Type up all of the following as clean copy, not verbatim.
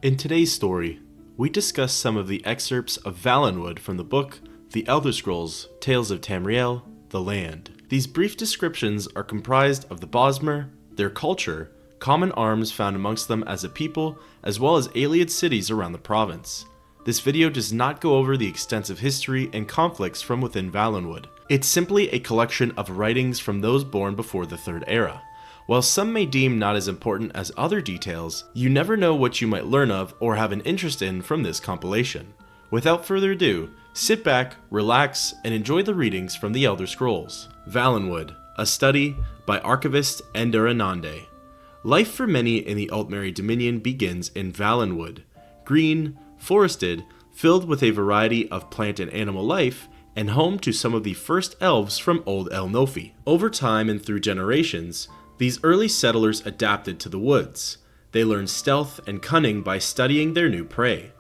In today's story, we discuss some of the excerpts of Valenwood from the book The Elderscrolls, Tales of Tamriel, The Land. These brief descriptions are comprised of the Bosmer, their culture, common arms found amongst them as a people, as well as alien cities around the province. This video does not go over the extensive history and conflicts from within Valenwood. It's simply a collection of writings from those born before the Third Era. While some may deem not as important as other details, you never know what you might learn of or have an interest in from this compilation. Without further ado, sit back, relax, and enjoy the readings from the Elder Scrolls. Valenwood, a study by archivist Ender Anande. Life for many in the Altmerry Dominion begins in Valenwood. Green, forested, filled with a variety of plant and animal life, and home to some of the first elves from Old El Nofi. Over time and through generations, these early settlers adapted to the woods. They learned stealth and cunning by studying their new prey.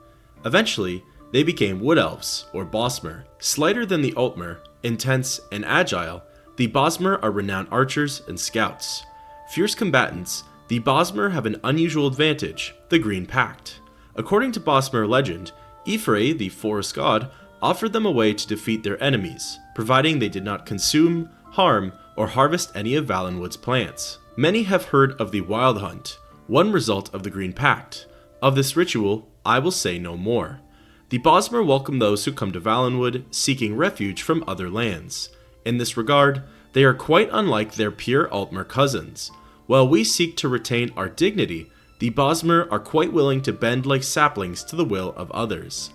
Eventually, they became wood elves, or Bosmer. Slighter than the Altmer, intense and agile, the Bosmer are renowned archers and scouts. Fierce combatants, the Bosmer have an unusual advantage, the Green Pact. According to Bosmer legend, Ifrei, the forest god, offered them a way to defeat their enemies, providing they did not consume, harm, or harvest any of Valenwood's plants. Many have heard of the Wild Hunt, one result of the Green Pact. Of this ritual, I will say no more. The Bosmer welcome those who come to Valenwood seeking refuge from other lands. In this regard, they are quite unlike their pure Altmer cousins. While we seek to retain our dignity, the Bosmer are quite willing to bend like saplings to the will of others.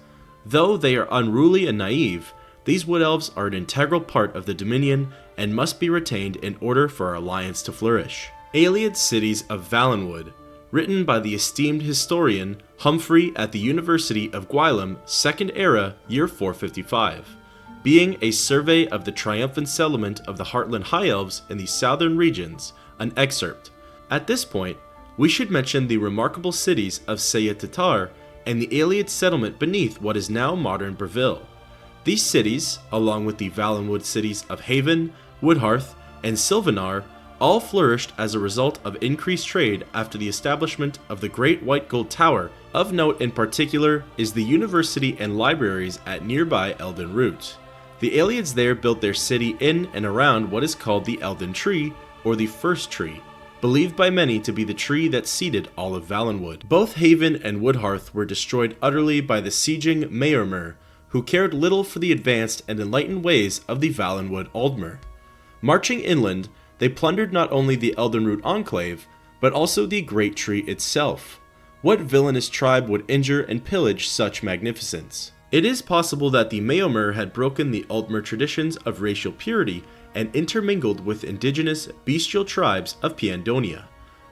Though they are unruly and naive, these wood elves are an integral part of the Dominion and must be retained in order for our alliance to flourish. Alien Cities of Valenwood, written by the esteemed historian Humphrey at the University of Gwylem, 2nd Era, year 455. Being a survey of the triumphant settlement of the Heartland High Elves in the southern regions, an excerpt. At this point, we should mention the remarkable cities of Sayatatar and the alien settlement beneath what is now modern Breville. These cities, along with the Valenwood cities of Haven, Woodhearth, and Sylvanar, all flourished as a result of increased trade after the establishment of the Great White Gold Tower. Of note in particular is the university and libraries at nearby Elden Root. The aliens there built their city in and around what is called the Elden Tree, or the First Tree, believed by many to be the tree that seeded all of Valenwood. Both Haven and Woodhearth were destroyed utterly by the sieging memoir, who cared little for the advanced and enlightened ways of the Valenwood Aldmer. Marching inland, they plundered not only the Eldenroot Enclave, but also the Great Tree itself. What villainous tribe would injure and pillage such magnificence? It is possible that the Meomer had broken the Altmer traditions of racial purity and intermingled with indigenous, bestial tribes of Piandonia.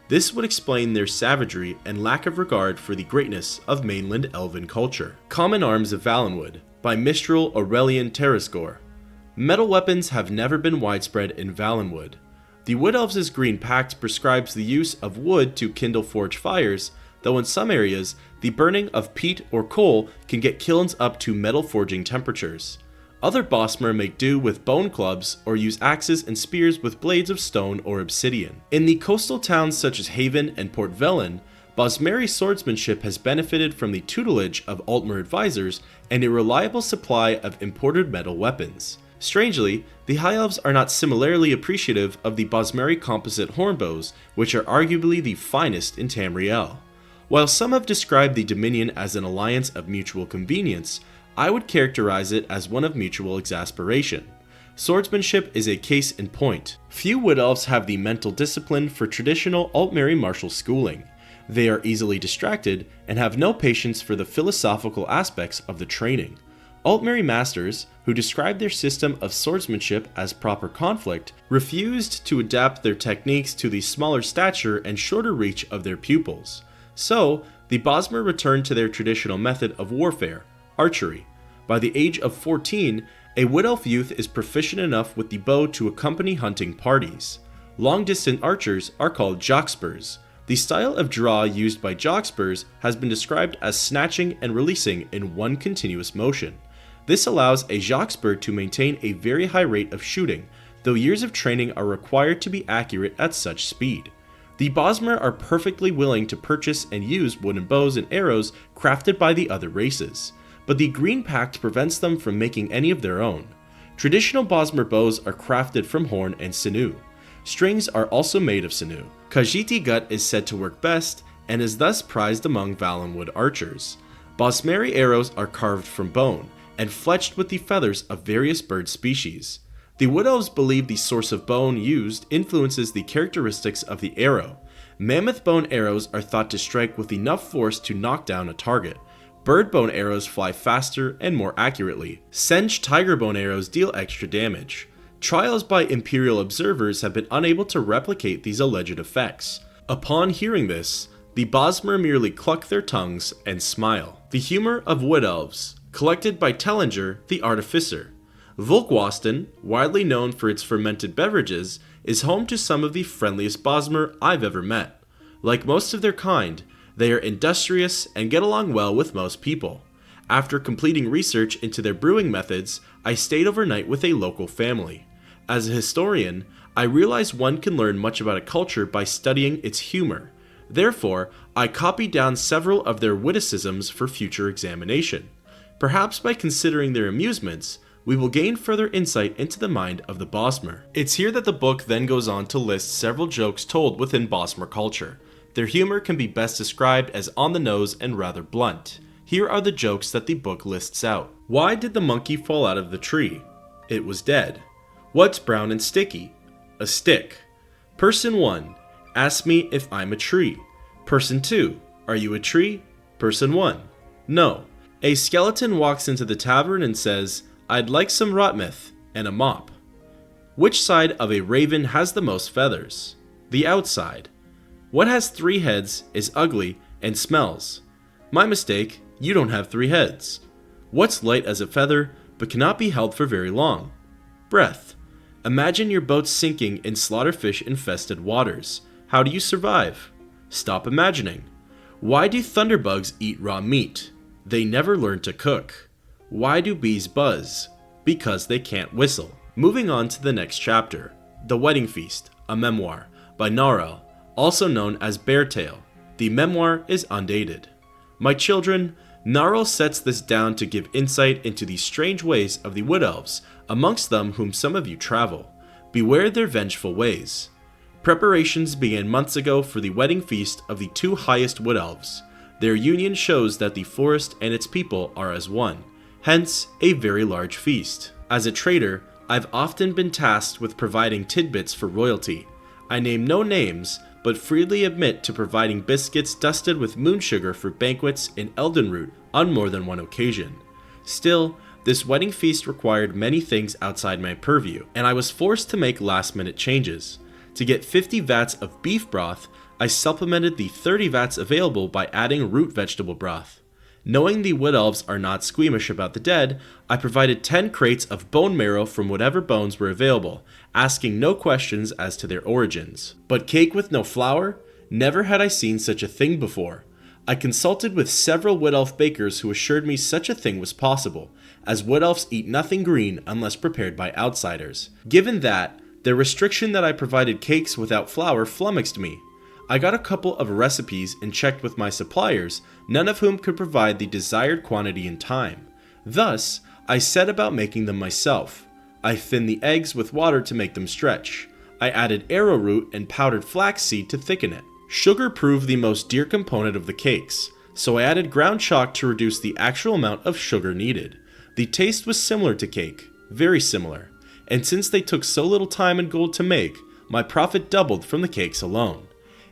This would explain their savagery and lack of regard for the greatness of mainland elven culture. Common Arms of Valenwood, by Mistral Aurelian Terrasgore. Metal weapons have never been widespread in Valenwood. The Wood Elves' Green Pact prescribes the use of wood to kindle forge fires, though in some areas, the burning of peat or coal can get kilns up to metal forging temperatures. Other Bosmer make do with bone clubs or use axes and spears with blades of stone or obsidian. In the coastal towns such as Haven and Port Velen, Bosmeri swordsmanship has benefited from the tutelage of Altmer advisors and a reliable supply of imported metal weapons. Strangely, the High Elves are not similarly appreciative of the Bosmeri composite hornbows, which are arguably the finest in Tamriel. While some have described the Dominion as an alliance of mutual convenience, I would characterize it as one of mutual exasperation. Swordsmanship is a case in point. Few Wood Elves have the mental discipline for traditional Altmerry martial schooling. They are easily distracted and have no patience for the philosophical aspects of the training. Altmerry masters, who describe their system of swordsmanship as proper conflict, refused to adapt their techniques to the smaller stature and shorter reach of their pupils. So, the Bosmer returned to their traditional method of warfare, archery. By the age of 14, a Wood Elf youth is proficient enough with the bow to accompany hunting parties. Long-distance archers are called jockspurs. The style of draw used by jockspurs has been described as snatching and releasing in one continuous motion. This allows a jockspur to maintain a very high rate of shooting, though years of training are required to be accurate at such speed. The Bosmer are perfectly willing to purchase and use wooden bows and arrows crafted by the other races, but the Green Pact prevents them from making any of their own. Traditional Bosmer bows are crafted from horn and sinew. Strings are also made of sinew. Khajiit gut is said to work best, and is thus prized among Valenwood archers. Bosmeri arrows are carved from bone, and fletched with the feathers of various bird species. The Wood Elves believe the source of bone used influences the characteristics of the arrow. Mammoth bone arrows are thought to strike with enough force to knock down a target. Bird bone arrows fly faster and more accurately. Senge tiger bone arrows deal extra damage. Trials by Imperial observers have been unable to replicate these alleged effects. Upon hearing this, the Bosmer merely cluck their tongues and smile. The humor of Wood Elves, collected by Tellinger, the Artificer. Volkwasten, widely known for its fermented beverages, is home to some of the friendliest Bosmer I've ever met. Like most of their kind, they are industrious and get along well with most people. After completing research into their brewing methods, I stayed overnight with a local family. As a historian, I realized one can learn much about a culture by studying its humor. Therefore, I copied down several of their witticisms for future examination. Perhaps by considering their amusements, we will gain further insight into the mind of the Bosmer. It's here that the book then goes on to list several jokes told within Bosmer culture. Their humor can be best described as on the nose and rather blunt. Here are the jokes that the book lists out. Why did the monkey fall out of the tree? It was dead. What's brown and sticky? A stick. Person 1. Ask me if I'm a tree. Person 2. Are you a tree? Person 1. No. A skeleton walks into the tavern and says, I'd like some rotmith and a mop. Which side of a raven has the most feathers? The outside. What has 3 heads, is ugly, and smells? My mistake, you don't have 3 heads. What's light as a feather, but cannot be held for very long? Breath. Imagine your boat sinking in slaughterfish-infested waters. How do you survive? Stop imagining. Why do thunderbugs eat raw meat? They never learn to cook. Why do bees buzz? Because they can't whistle. Moving on to the next chapter. The Wedding Feast, a memoir, by Tamriel, also known as Beartail. The memoir is undated. My children, Tamriel sets this down to give insight into the strange ways of the Wood Elves, amongst them whom some of you travel. Beware their vengeful ways. Preparations began months ago for the wedding feast of the 2 highest Wood Elves. Their union shows that the forest and its people are as one. Hence, a very large feast. As a trader, I've often been tasked with providing tidbits for royalty. I name no names, but freely admit to providing biscuits dusted with moon sugar for banquets in Eldenroot on more than one occasion. Still, this wedding feast required many things outside my purview, and I was forced to make last-minute changes. To get 50 vats of beef broth, I supplemented the 30 vats available by adding root vegetable broth. Knowing the Wood Elves are not squeamish about the dead, I provided 10 crates of bone marrow from whatever bones were available, asking no questions as to their origins. But cake with no flour? Never had I seen such a thing before. I consulted with several Wood Elf bakers who assured me such a thing was possible, as Wood Elves eat nothing green unless prepared by outsiders. Given that, the restriction that I provided cakes without flour flummoxed me. I got a couple of recipes and checked with my suppliers, none of whom could provide the desired quantity in time. Thus, I set about making them myself. I thinned the eggs with water to make them stretch. I added arrowroot and powdered flaxseed to thicken it. Sugar proved the most dear component of the cakes, so I added ground chalk to reduce the actual amount of sugar needed. The taste was similar to cake, very similar, and since they took so little time and gold to make, my profit doubled from the cakes alone.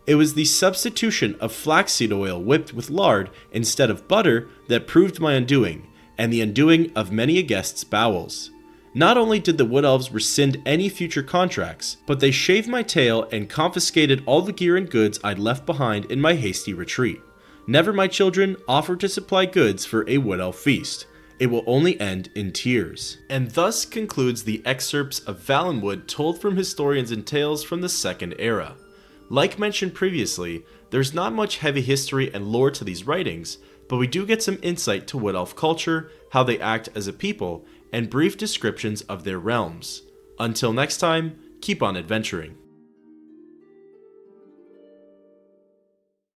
It was the substitution of flaxseed oil whipped with lard instead of butter that proved my undoing, and the undoing of many a guest's bowels. Not only did the Wood Elves rescind any future contracts, but they shaved my tail and confiscated all the gear and goods I'd left behind in my hasty retreat. Never, my children, offer to supply goods for a Wood Elf feast. It will only end in tears. And thus concludes the excerpts of Valenwood told from historians and tales from the Second Era. Like mentioned previously, there's not much heavy history and lore to these writings, but we do get some insight to Wood Elf culture, how they act as a people, and brief descriptions of their realms. Until next time, keep on adventuring.